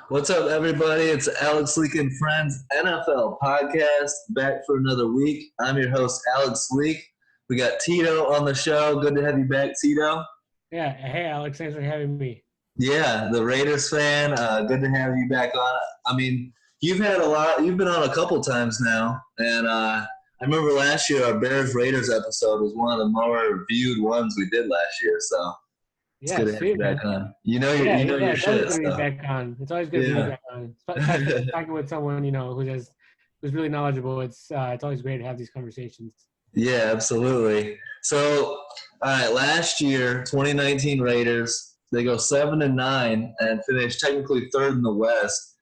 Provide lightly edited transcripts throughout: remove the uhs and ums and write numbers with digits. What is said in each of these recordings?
What's up, everybody? It's Alex Leak and Friends NFL podcast back for another week. I'm your host, Alex Leak. We got Tito on the show. Good to have you back, Tito. Yeah. Hey, Alex. Thanks for having me. Yeah, the Raiders fan. Good to have you back on. I mean, you've had a lot. You've been on a couple times now, and I remember last year our Bears Raiders episode was one of the more viewed ones we did last year. So it's Yeah, good to have you sweet, back man. on. You know your Yeah, you know yeah. your It's always shit. good to be So back on. It's always good to be yeah. back on. Talking with someone who's really knowledgeable. It's always great to have these conversations. Yeah, absolutely. So, all right, last year, 2019 Raiders, they go 7-9 and finish technically third in the West.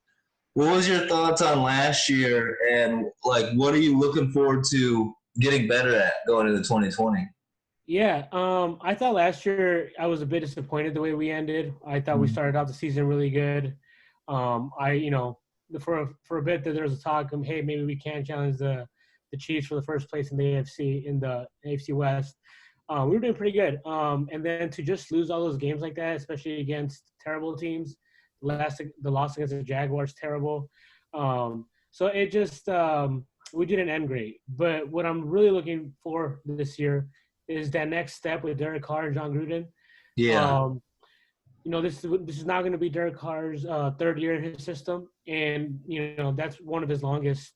What was your thoughts on last year, and like, what are you looking forward to getting better at going into 2020? Yeah. I thought last year I was a bit disappointed the way we ended. I thought we started out the season really good. For a bit that there was a talk of, hey, maybe we can challenge the Chiefs for the first place in the AFC West. We were doing pretty good. And then to just lose all those games like that, especially against terrible teams, the loss against the Jaguars, terrible. So it just we didn't end great. But what I'm really looking for this year is that next step with Derek Carr and John Gruden. Yeah, Um, this is now going to be Derek Carr's third year in his system, and that's one of his longest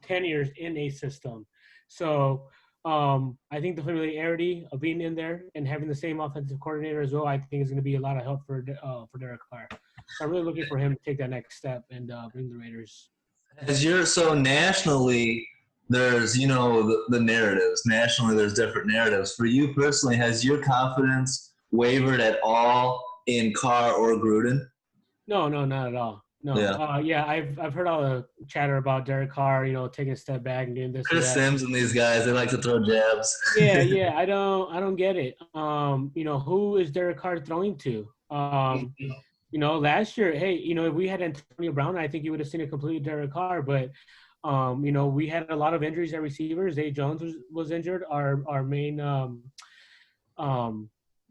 tenures in a system. So I think the familiarity of being in there and having the same offensive coordinator as well, I think is going to be a lot of help for Derek Carr. So I'm really looking for him to take that next step and bring the Raiders. as you're so nationally, there's the narratives. Nationally, there's different narratives. For you personally, has your confidence wavered at all in Carr or Gruden? No, not at all. No. Yeah. Yeah, I've heard all the chatter about Derek Carr, taking a step back and doing this or Chris that. Sims and these guys, they like to throw jabs. Yeah. I don't get it. Who is Derek Carr throwing to? Last year, hey, if we had Antonio Brown, I think you would have seen a completely Derek Carr. But we had a lot of injuries at receivers. Zay Jones was injured. Our main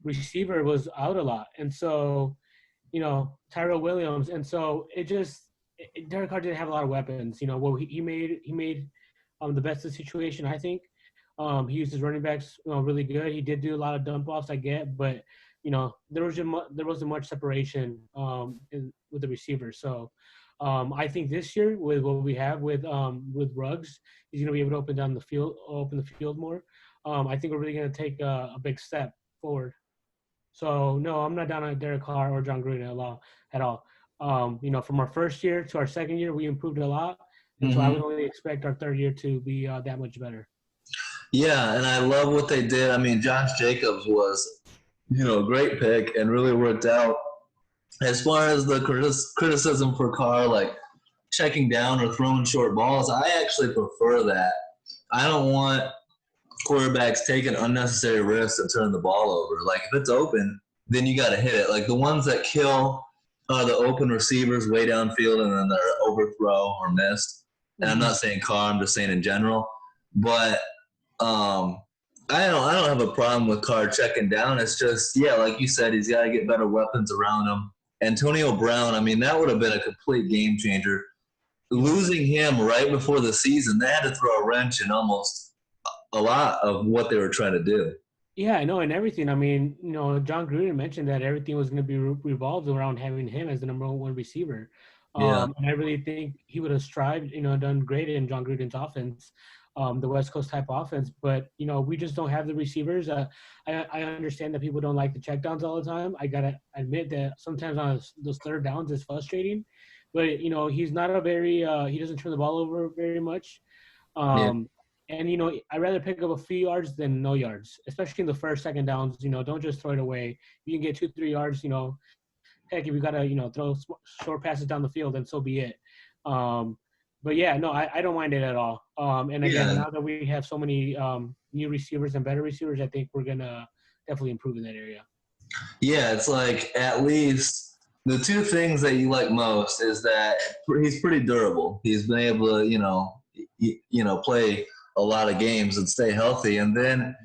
receiver was out a lot, and so Tyrell Williams, and so Derek Carr didn't have a lot of weapons. Well, he made the best of the situation, I think. He used his running backs really good. He did do a lot of dump offs, I get, but there wasn't much separation with the receivers. So I think this year with what we have with Ruggs, he's going to be able to open the field more. I think we're really going to take a big step forward. So no, I'm not down on Derek Carr or John Gruden at all. From our first year to our second year, we improved a lot, and so I would only expect our third year to be that much better. Yeah, and I love what they did. I mean, Josh Jacobs was, a great pick and really worked out. As far as the criticism for Carr, like checking down or throwing short balls, I actually prefer that. I don't want quarterbacks taking unnecessary risks and turning the ball over. Like, if it's open, then you got to hit it. Like, the ones that kill are the open receivers way downfield and then they're overthrow or missed. And I'm not saying Carr, I'm just saying in general. But I don't have a problem with Carr checking down. It's just, yeah, like you said, he's got to get better weapons around him. Antonio Brown, I mean, that would have been a complete game changer. Losing him right before the season, they had to throw a wrench in almost a lot of what they were trying to do. Yeah, I know, and everything. I mean, John Gruden mentioned that everything was going to be revolved around having him as the number one receiver. Yeah. And I really think he would have strived, done great in John Gruden's offense, the West Coast type offense. But, we just don't have the receivers. I understand that people don't like the checkdowns all the time. I got to admit that sometimes on those third downs it's frustrating. But, he's not he doesn't turn the ball over very much. And, I'd rather pick up a few yards than no yards, especially in the first, second downs. Don't just throw it away. You can get 2-3 yards, heck, if we got to, throw short passes down the field, then so be it. But, yeah, no, I don't mind it at all. And, again, now that we have so many new receivers and better receivers, I think we're going to definitely improve in that area. Yeah, it's like at least the two things that you like most is that he's pretty durable. He's been able to, play a lot of games and stay healthy. And then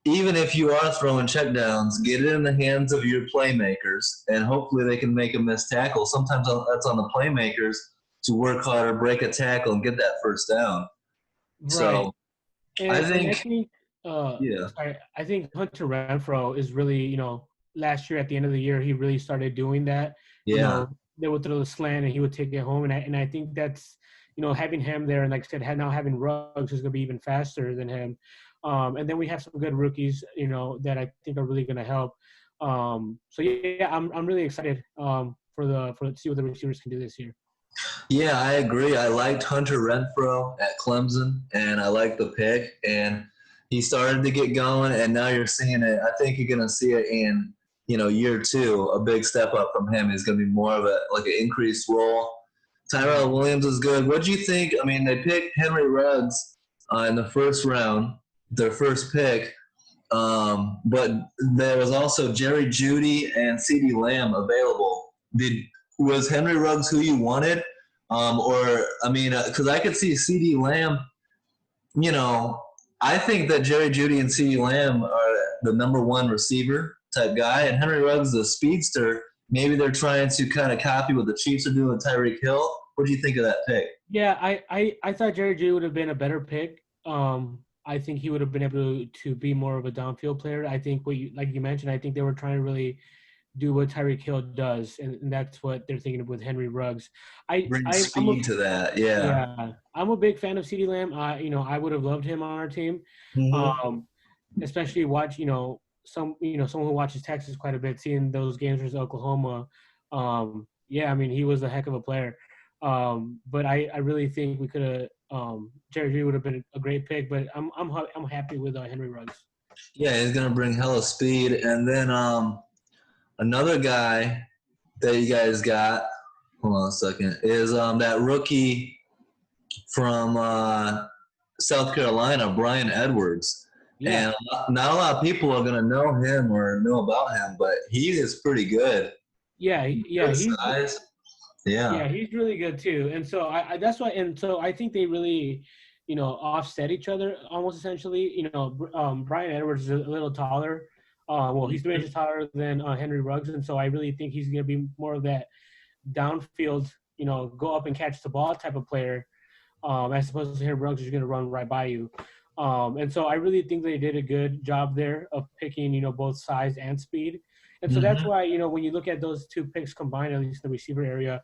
even if you are throwing checkdowns, get it in the hands of your playmakers, and hopefully they can make a missed tackle. Sometimes that's on the playmakers to work harder, break a tackle, and get that first down. Right. So I And I think, think yeah, I think Hunter Renfro is really, last year at the end of the year he really started doing that. yeah, They would throw the slant and he would take it home, and I think that's, having him there, and like I said, now having Ruggs is gonna be even faster than him. And then we have some good rookies, that I think are really gonna help. So yeah, I'm really excited for to see what the receivers can do this year. yeah, I agree. I liked Hunter Renfro at Clemson, and I liked the pick, and he started to get going, and now you're seeing it. I think you're going to see it in year two. A big step up from him is going to be more of a like an increased role. Right. Tyrell Williams is good. What do you think? I mean, they picked Henry Ruggs in the first round, their first pick, but there was also Jerry Judy and CeeDee Lamb available. Was Henry Ruggs who you wanted? Or I mean, because I could see CeeDee Lamb. You know, I think that Jerry Judy and CeeDee Lamb are the number one receiver type guy, and Henry Ruggs is a speedster. Maybe they're trying to kind of copy what the Chiefs are doing with Tyreek Hill. What do you think of that pick? Yeah, I thought Jerry Judy would have been a better pick. I think he would have been able to be more of a downfield player. I think like you mentioned, I think they were trying to really do what Tyreek Hill does, and that's what they're thinking of with Henry Ruggs. Bring I'm a speed to that, yeah. Yeah, I'm a big fan of CeeDee Lamb. I would have loved him on our team. Mm-hmm. Um, Especially someone who watches Texas quite a bit, seeing those games versus Oklahoma. Yeah, I mean he was a heck of a player. But I really think we could have Jerry Judy would have been a great pick. But I'm happy with Henry Ruggs. Yeah, he's gonna bring hella speed, and then another guy that you guys got. Hold on a second. Is that rookie from South Carolina, Brian Edwards. Yeah, And not a lot of people are going to know him or know about him, but he is pretty good. yeah, Good he's size. Yeah. Yeah, he's really good too. And so I that's why, and so I think they really, offset each other almost essentially. Brian Edwards is a little taller. Well, he's 3 inches taller than Henry Ruggs, and so I really think he's going to be more of that downfield, go up and catch the ball type of player, as opposed to Henry Ruggs who's going to run right by you. And so I really think they did a good job there of picking, both size and speed. And so that's Mm-hmm. why, when you look at those two picks combined, at least the receiver area,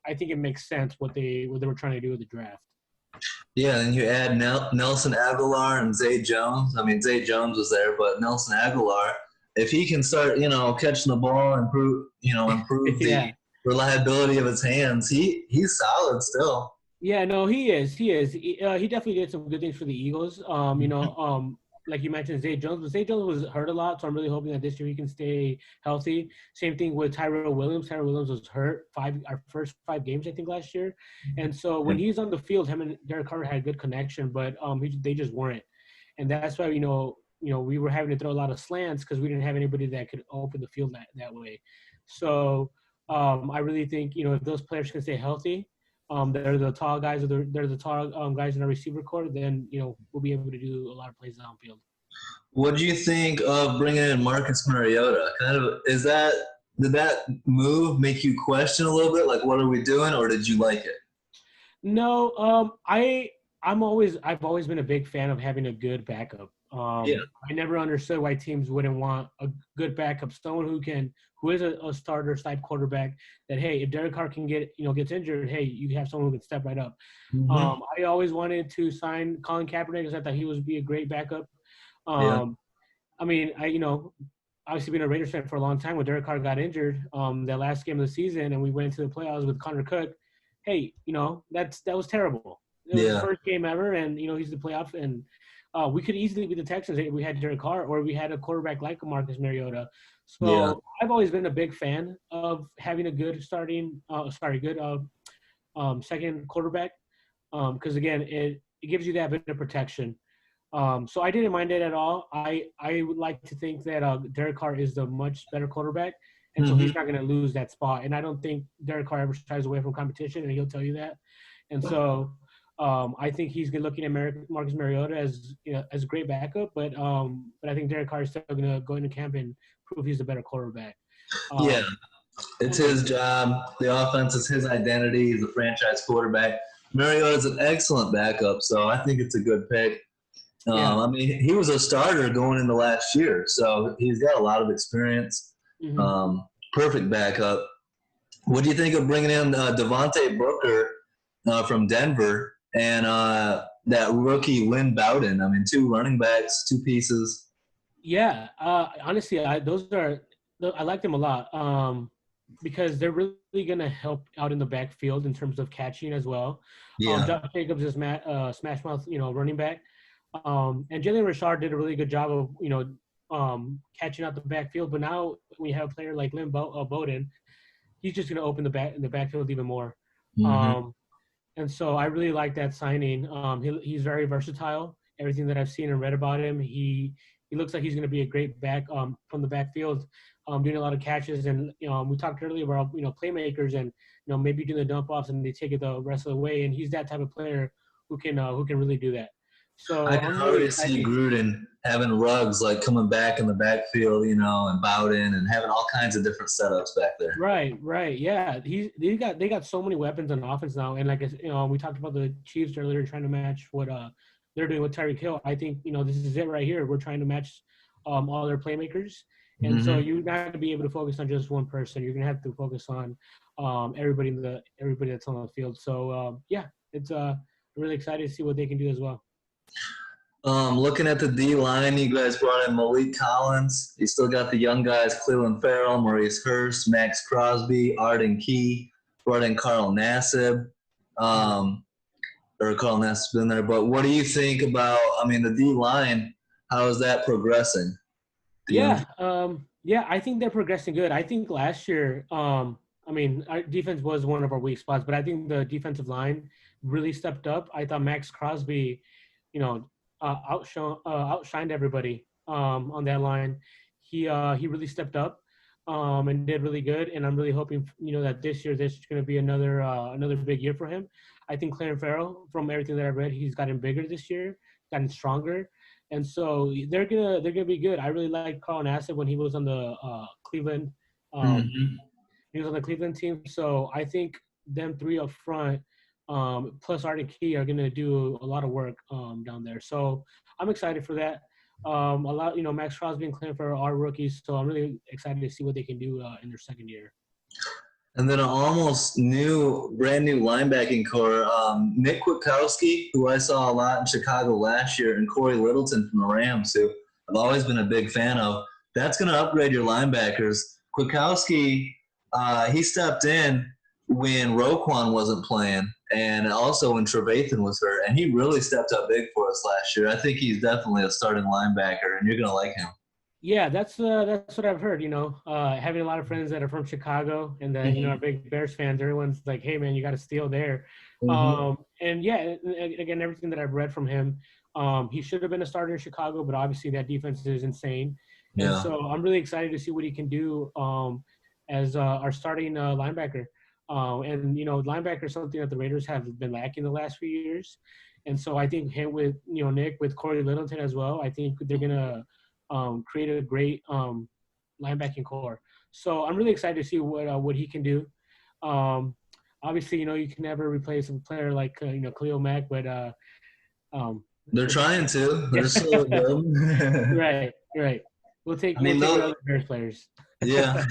I think it makes sense what they were trying to do with the draft. Yeah, and you add Nelson Aguilar and Zay Jones. I mean, Zay Jones was there, but Nelson Aguilar, if he can start, catching the ball and improve the Yeah. reliability of his hands, he's solid still. Yeah, no, he is. He is. He definitely did some good things for the Eagles. Like you mentioned, Zay Jones, but Zay Jones was hurt a lot, so I'm really hoping that this year he can stay healthy. Same thing with Tyrell Williams. Tyrell Williams was hurt our first 5 games, I think, last year, and so when he's on the field, him and Derek Carter had good connection, but they just weren't, and that's why we were having to throw a lot of slants because we didn't have anybody that could open the field that way. So I really think if those players can stay healthy. They're the tall guys, or they're the tall guys in our receiver core. Then we'll be able to do a lot of plays downfield. What do you think of bringing in Marcus Mariota? Did that move make you question a little bit, like what are we doing, or did you like it? No, I've always been a big fan of having a good backup. Yeah, I never understood why teams wouldn't want a good backup, someone who is a starter type quarterback. That hey, if Derek Carr can gets injured, hey, you have someone who can step right up. mm-hmm. I always wanted to sign Colin Kaepernick because I thought he would be a great backup. Yeah, Um, I mean, obviously been a Raiders fan for a long time. When Derek Carr got injured, that last game of the season, and we went into the playoffs with Connor Cook. Hey, that was terrible. It was his yeah, first game ever, and he's the playoff, and we could easily be the Texans if we had Derek Carr or we had a quarterback like Marcus Mariota. yeah, So I've always been a big fan of having a good second quarterback, because again, it gives you that bit of protection. So I didn't mind it at all. I would like to think that Derek Carr is the much better quarterback, and so mm-hmm. he's not going to lose that spot. And I don't think Derek Carr ever shies away from competition, and he'll tell you that. And so I think he's looking at Marcus Mariota as as a great backup, but I think Derek Carr is still going to go into camp and prove he's a better quarterback. Yeah, Um, it's his job. The offense is his identity. He's a franchise quarterback. Mariota is an excellent backup, so I think it's a good pick. yeah. I mean, he was a starter going into last year, so he's got a lot of experience. Hmm. Perfect backup. What do you think of bringing in Devontae Booker from Denver and that rookie Lynn Bowden? I mean, two running backs, two pieces. Yeah, honestly, I like them a lot because they're really gonna help out in the backfield in terms of catching as well. Yeah. Josh Jacobs is smash mouth, running back, and Jalen Richard did a really good job of catching out the backfield. But now we have a player like Bowden, he's just gonna open the backfield even more. Mm-hmm. Um, and so I really like that signing. He's very versatile. Everything that I've seen and read about him, he looks like he's going to be a great back from the backfield, doing a lot of catches. And we talked earlier about playmakers and maybe doing the dump offs and they take it the rest of the way. And he's that type of player who can really do that. I So can I'm really already see excited. Gruden having Ruggs like coming back in the backfield, and Bowden and having all kinds of different setups back there. Right, yeah. They got so many weapons on offense now, and like we talked about the Chiefs earlier, trying to match what they're doing with Tyreek Hill. I think this is it right here. We're trying to match all their playmakers, and so Mm-hmm. you're not going to be able to focus on just one person. You're going to have to focus on everybody that's on the field. So yeah, it's I'm really excited to see what they can do as well. Looking at the D line, you guys brought in Malik Collins. You still got the young guys: Cleveland Farrell, Maurice Hurst, Max Crosby, Arden Key. Brought in Carl Nassib. Um, or Carl Nassib's been there. But what do you think about? I mean, the D line. How is that progressing? The young. Yeah, I think they're progressing good. I think last year, I mean, our defense was one of our weak spots, but I think the defensive line really stepped up. I thought Max Crosby, you know, outshined everybody on that line. He really stepped up and did really good. And I'm really hoping, that this year this is going to be another big year for him. I think Clarence Farrell, from everything that I've read, he's gotten bigger this year, gotten stronger, and so they're gonna be good. I really like Carl Nassib when he was on the Cleveland. Um, Mm-hmm. he was on the Cleveland team, so I think them three up front, plus Arden Key, are gonna do a lot of work down there. So I'm excited for that. Max Crosby and Clint Farrell are rookies, so I'm really excited to see what they can do in their second year. And then an almost brand new linebacking core. Nick Kwiatkowski, who I saw a lot in Chicago last year, and Corey Littleton from the Rams, who I've always been a big fan of. That's going to upgrade your linebackers. Kwiatkowski, he stepped in when Roquan wasn't playing, and also when Trevathan was hurt, and he really stepped up big for us last year. I think he's definitely a starting linebacker, and you're going to like him. Yeah, that's what I've heard. Having a lot of friends that are from Chicago and that are Mm-hmm. big Bears fans. Everyone's like, "Hey, man, you got to steal there." Mm-hmm. And yeah, again, everything that I've read from him, he should have been a starter in Chicago, but obviously that defense is insane, and Yeah. so I'm really excited to see what he can do as our starting linebacker. And linebacker is something that the Raiders have been lacking the last few years, and so I think him with Nick with Corey Littleton as well. I think they're gonna create a great linebacking core. So I'm really excited to see what he can do. Um, Obviously, you can never replace a player like Khalil Mack, but um, They're we'll take trying to. They're it. so good. Right. We'll take I we'll mean, take those, other Bears players. yeah.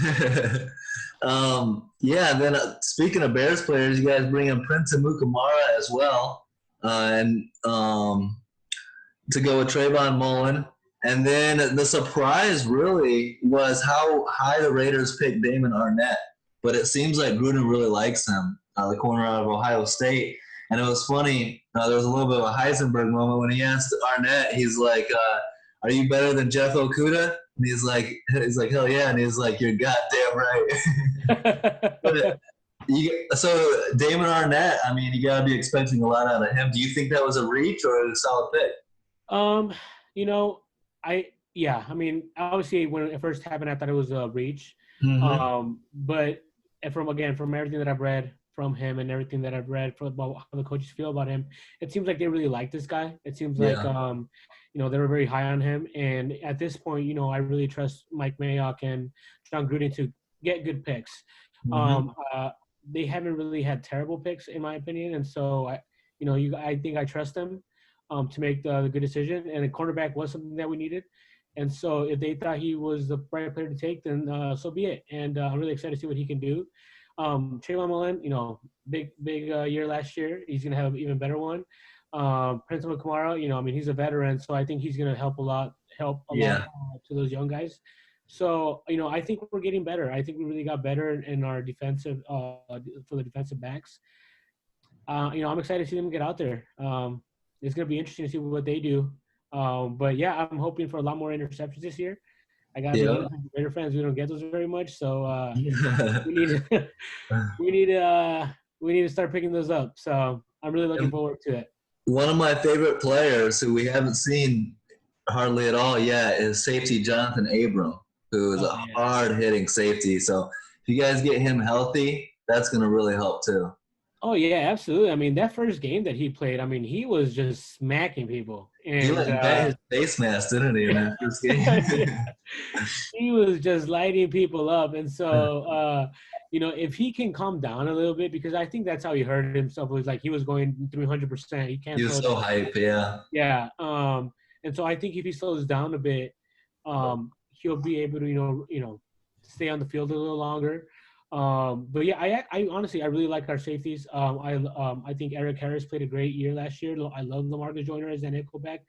Yeah, and then speaking of Bears players, you guys bring in Prince and Mukamara as well. And to go with Trayvon Mullen. And then the surprise really was how high the Raiders picked Damon Arnett. But it seems like Gruden really likes him, the corner out of Ohio State. And it was funny. There was a little bit of a Heisenberg moment when he asked Arnett. He's like, "Are you better than Jeff Okuda?" And he's like, "Hell yeah!" And he's like, "You're goddamn right." But so Damon Arnett, I mean, you got to be expecting a lot out of him. Do you think that was a reach or a solid pick? um, you know, I mean, obviously when it first happened, I thought it was a reach. Mm-hmm. But from everything that I've read from him and everything that I've read about how the coaches feel about him, it seems like they really like this guy. It seems like Yeah. they were very high on him. And at this point, I really trust Mike Mayock and John Gruden to get good picks. Hmm. Um, uh, they haven't really had terrible picks, in my opinion, and so I think I trust them to make the good decision. And a cornerback was something that we needed. And so if they thought he was the right player to take, then so be it. And I'm really excited to see what he can do. Trayvon Mullen, big year last year. He's going to have an even better one. Principal Kamara, he's a veteran, so I think he's going to help a lot Yeah. to those young guys. So, I think we're getting better. I think we really got better in our defensive for the defensive backs. I'm excited to see them get out there. It's going to be interesting to see what they do. But yeah, I'm hoping for a lot more interceptions this year. I gotta be Yeah. honest, Raider fans, we don't get those very much, so we need And we need we need to start picking those up. So I'm really looking forward to it. one of my favorite players who we haven't seen hardly at all yet is safety Jonathan Abram, who is Oh a yeah. hard hitting safety. So if you guys get him healthy, that's going to really help too. Oh yeah, absolutely. I mean, that first game that he played, he was just smacking people, He and like bent his face mask, didn't he, in that first yeah, game? he was just lighting people up. And so, if he can calm down a little bit, because I think that's how he hurt himself, was like he was going 300%. He can't He was slow so down. hype, yeah. Yeah. And so I think if he slows down a bit, he'll be able to, stay on the field a little longer. But yeah, I honestly, I really like our safeties. I think Eric Harris played a great year last year. I love Lamarcus Joyner as that nickelback.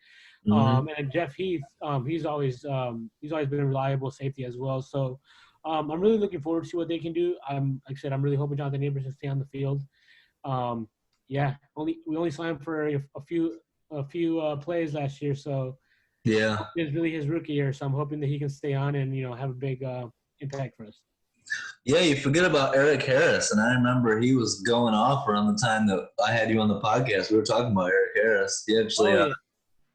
Hmm. And Jeff Heath, he's always been a reliable safety as well. So I'm really looking forward to see what they can do. Like I said, I'm really hoping Jonathan Abrams can stay on the field. Um, yeah, we only signed him for a few plays last year, so Yeah. it's really his rookie year. So I'm hoping that he can stay on and have a big impact for us. Yeah, you forget about Eric Harris, and I remember he was going off around the time that I had you on the podcast. We were talking about Eric Harris. He actually Oh yeah,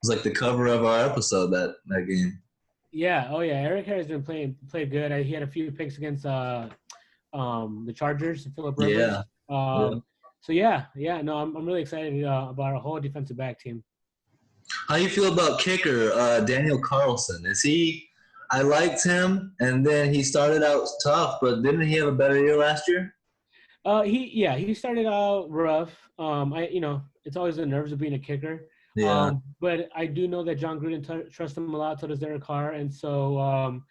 was like the cover of our episode that game. yeah, oh yeah. Eric Harris been played good. He had a few picks against the Chargers, Philip Rivers. Yeah. Yeah. So yeah. No, I'm really excited about our whole defensive back team. How you feel about kicker Daniel Carlson? Is he? I liked him, and then he started out tough, but didn't he have a better year last year? He started out rough. It's always the nerves of being a kicker. Yeah. But I do know that John Gruden trusts him a lot. So does Derek Carr, and so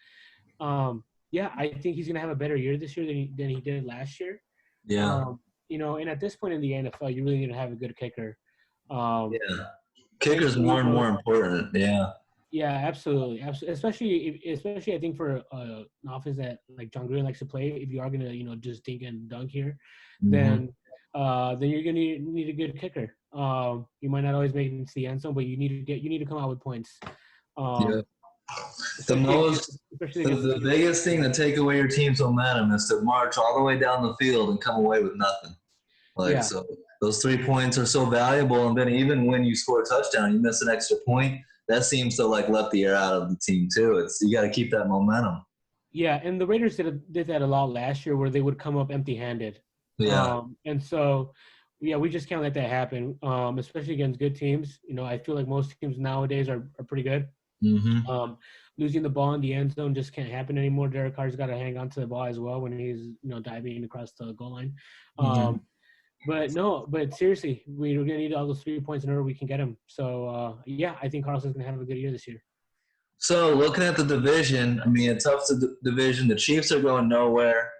yeah, I think he's gonna have a better year this year than he did last year. Yeah. And at this point in the NFL, you really need to have a good kicker. Um, Yeah. Kicker's Thankfully, more and more important. Yeah. yeah, absolutely, absolutely. Especially, I think for an offense that like John Green likes to play, if you are gonna, just dink and dunk here, Hmm. then you're gonna need a good kicker. You might not always make it into the end zone, but you need to come out with points. Yeah. Um, The especially against most, especially the, against the the Steelers. biggest thing to take away your team's momentum is to march all the way down the field and come away with nothing. Like, Yeah, so those 3 points are so valuable. And then even when you score a touchdown, you miss an extra point. That seems to like let the air out of the team too. You got to keep that momentum. yeah, and the Raiders did that a lot last year, where they would come up empty-handed. Yeah. And so, yeah, we just can't let that happen. Especially against good teams. I feel like most teams nowadays are pretty good. Hmm. Um, Losing the ball in the end zone just can't happen anymore. Derek Carr's got to hang on to the ball as well when he's diving across the goal line. Hmm. But seriously, we're gonna need all those 3 points in order we can get him. So yeah, I think Carlson's gonna have a good year this year. So looking at the division, I mean, a tough division. The Chiefs are going nowhere.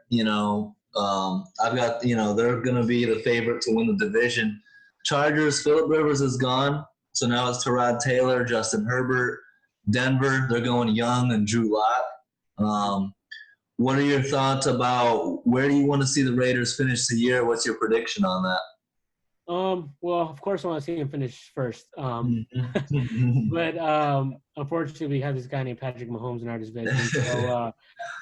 I've got, they're going to be the favorite to win the division. Chargers, Philip Rivers is gone. So now it's Tyrod Taylor, Justin Herbert. Denver, they're going Young and Drew Lock. What are your thoughts about where do you want to see the Raiders finish the year? What's your prediction on that? Well, of course, I want to see him finish first. Mhm. But unfortunately, we have this guy named Patrick Mahomes in our division. So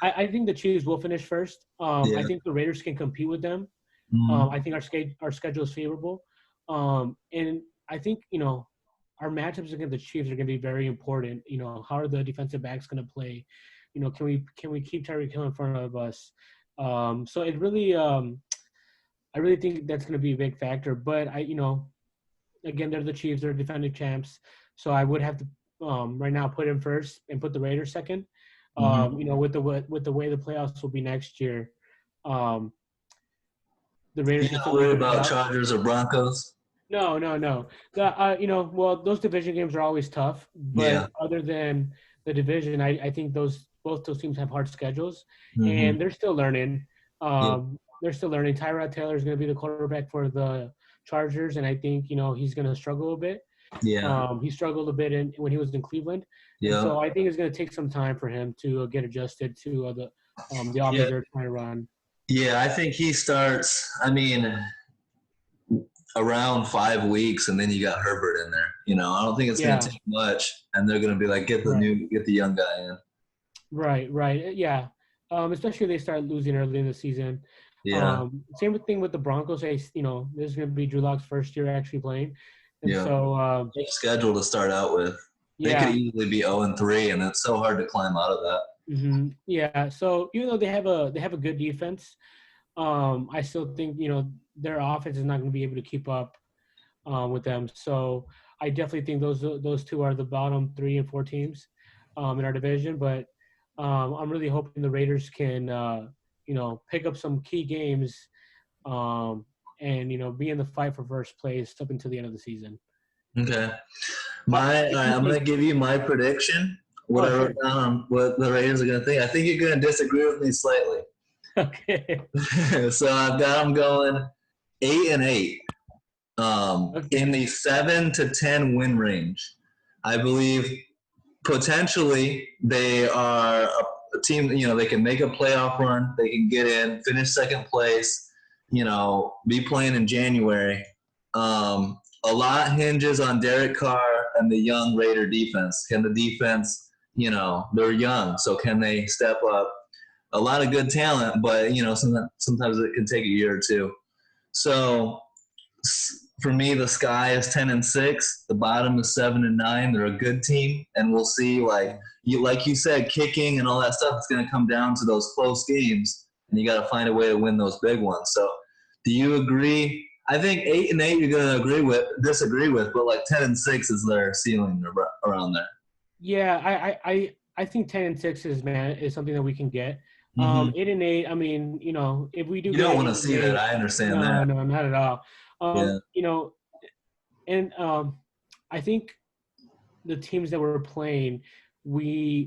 I think the Chiefs will finish first. I Yeah. think the Raiders can compete with them. Mhm. I think our schedule is favorable. And I think, our matchups against the Chiefs are going to be very important. How are the defensive backs going to play? Can we keep Tyreek Hill in front of us? So it really I really think that's going to be a big factor. But again, they're the Chiefs, they're defending champs, so I would have to right now put him first and put the Raiders second. Mm-hmm. With the way the playoffs will be next year, um, the You Raiders can not still make worry the about playoffs. Chargers or Broncos? No, no, no. Well, those division games are always tough, Yeah. but other than the division, I think both those teams have hard schedules, Mm-hmm. and they're still learning. Yeah. They're still learning. Tyrod Taylor is going to be the quarterback for the Chargers, and I think he's going to struggle a bit. Yeah. He struggled a bit when he was in Cleveland, and Yeah. so I think it's going to take some time for him to get adjusted to the offense Yeah. they're trying to run. Yeah. I think he starts. I mean, around 5 weeks, and then you got Herbert in there. I don't think it's going to Yeah, take much, and they're going to be like, get right. the young guy in. Right. Yeah. Especially if they start losing early in the season. Yeah. Same thing with the Broncos. This is going to be Drew Lock's first year actually playing, and Yeah. so Tough schedule to start out with. They could yeah, easily be 0-3, and it's so hard to climb out of that. yeah. So even though they have a good defense, I still think their offense is not going to be able to keep up with them. So I definitely think those two are the bottom 3 and 4 teams in our division. But I'm really hoping the Raiders can pick up some key games and be in the fight for first place up until the end of the season. Okay. I do I'm going to think. give you my prediction. What Oh, I wrote sure. down, what the Raiders are going to think. I think you're going to disagree with me slightly. Okay. So I've got them going 8-8. In Okay. the 7-10 win range. I believe potentially they are a team. They can make a playoff run. They can get in, finish second place. Be playing in January. A lot hinges on Derek Carr and the young Raider defense. Can the defense? They're young, so can they step up? A lot of good talent, but sometimes it can take a year or two. So for me, the sky is 10-6. The bottom is 7-9. They're a good team, and we'll see. Like you said, kicking and all that stuff. It's going to come down to those close games, and you got to find a way to win those big ones. So, do you agree? I think 8-8 you're going to disagree with, but like 10-6 is their ceiling around there. Yeah, I think 10-6 is something that we can get. Mm-hmm. 8-8. I mean, if we do You get don't an want to eight and see that. eight, I understand no, that. no, not at all. Yeah. And I think the teams that we're playing, we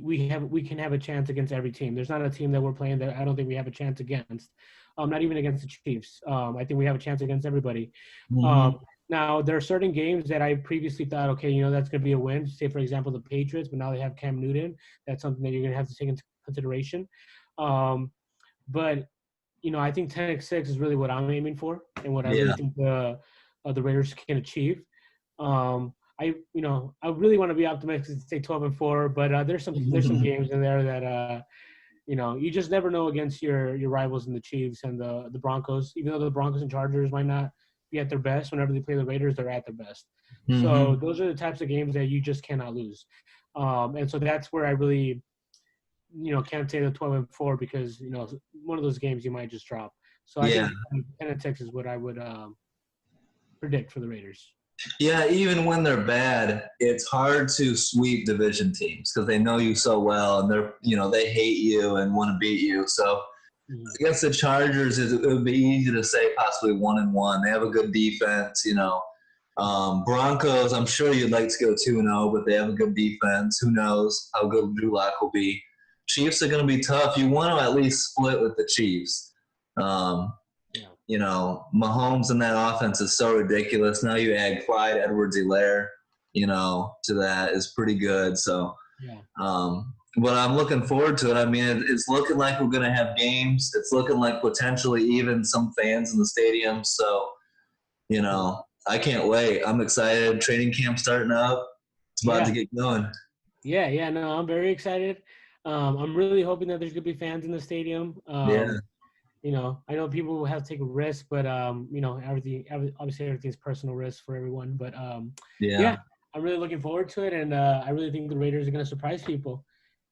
can have a chance against every team. There's not a team that we're playing that I don't think we have a chance against. Not even against the Chiefs. I think we have a chance against everybody. Mm-hmm. Now there are certain games that I previously thought, okay, that's going to be a win. Say for example the Patriots, but now they have Cam Newton. That's something that you're going to have to take into consideration. But I think 10-6 is really what I'm aiming for, and what I really think the Raiders can achieve. I really want to be optimistic and say 12-4, but there's some games in there that you just never know against your rivals in the Chiefs and the Broncos. Even though the Broncos and Chargers might not be at their best, whenever they play the Raiders, they're at their best. Mm-hmm. So those are the types of games that you just cannot lose. And so that's where I really can't say the 12-4 because one of those games you might just drop. So I think 10-6 is what I would predict for the Raiders. Yeah, even when they're bad, it's hard to sweep division teams because they know you so well, and they hate you and want to beat you. So against the Chargers, it would be easy to say possibly 1-1. They have a good defense. Broncos, I'm sure you'd like to go 2-0, but they have a good defense. Who knows how good Drew Lock will be? Chiefs are going to be tough. You want to at least split with the Chiefs. Mahomes in that offense is so ridiculous. Now you add Clyde Edwards-Helaire, to that is pretty good. So, but I'm looking forward to it. I mean, it's looking like we're going to have games. It's looking like potentially even some fans in the stadium. So, I can't wait. I'm excited. Training camp starting up. It's about to get going. Yeah. No, I'm very excited. I'm really hoping that there's going to be fans in the stadium. I know people will have to take a risk, but obviously everything's personal risk for everyone. But I'm really looking forward to it, and I really think the Raiders are going to surprise people.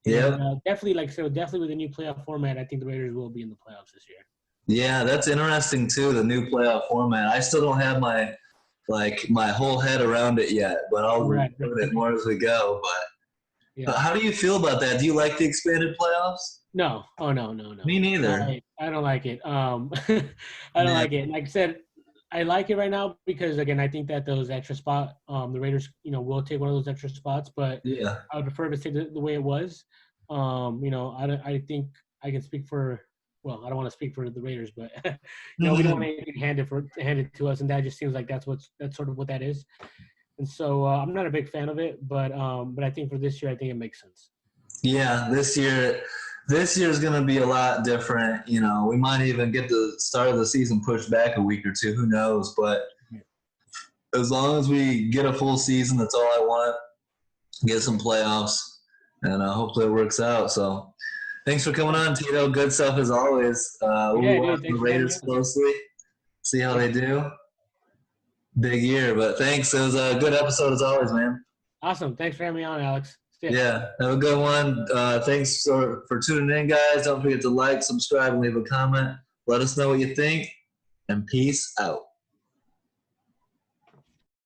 Yeah, definitely with the new playoff format, I think the Raiders will be in the playoffs this year. Yeah, that's interesting too. The new playoff format. I still don't have my whole head around it yet, but I'll learn Right. it more as we go. But Yeah. how do you feel about that? Do you like the expanded playoffs? No. Oh no, no, no. Me neither. I don't like it. I don't Yeah. like it. Like I said, I like it right now because again, I think that those extra spot, the Raiders, will take one of those extra spots, but Yeah. I would prefer to stay the way it was. I think I can speak for. Well, I don't want to speak for the Raiders, but we don't want anything handed to us, and that just seems like that's sort of what that is. And so I'm not a big fan of it, but I think for this year, I think it makes sense. Yeah, this year is going to be a lot different. We might even get the start of the season pushed back a week or two. Who knows? But as long as we get a full season, that's all I want. Get some playoffs, and hopefully it works out. So, thanks for coming on, Tito. Good stuff as always. We'll be Yeah, dude. watching the Thanks for having me Raiders on. closely, see how Yeah. they do. Big year, but thanks. It was a good episode as always, man. Awesome. Thanks for having me on, Alex. See ya. Yeah, have a good one. Thanks for tuning in, guys. Don't forget to like, subscribe, and leave a comment. Let us know what you think, and peace out.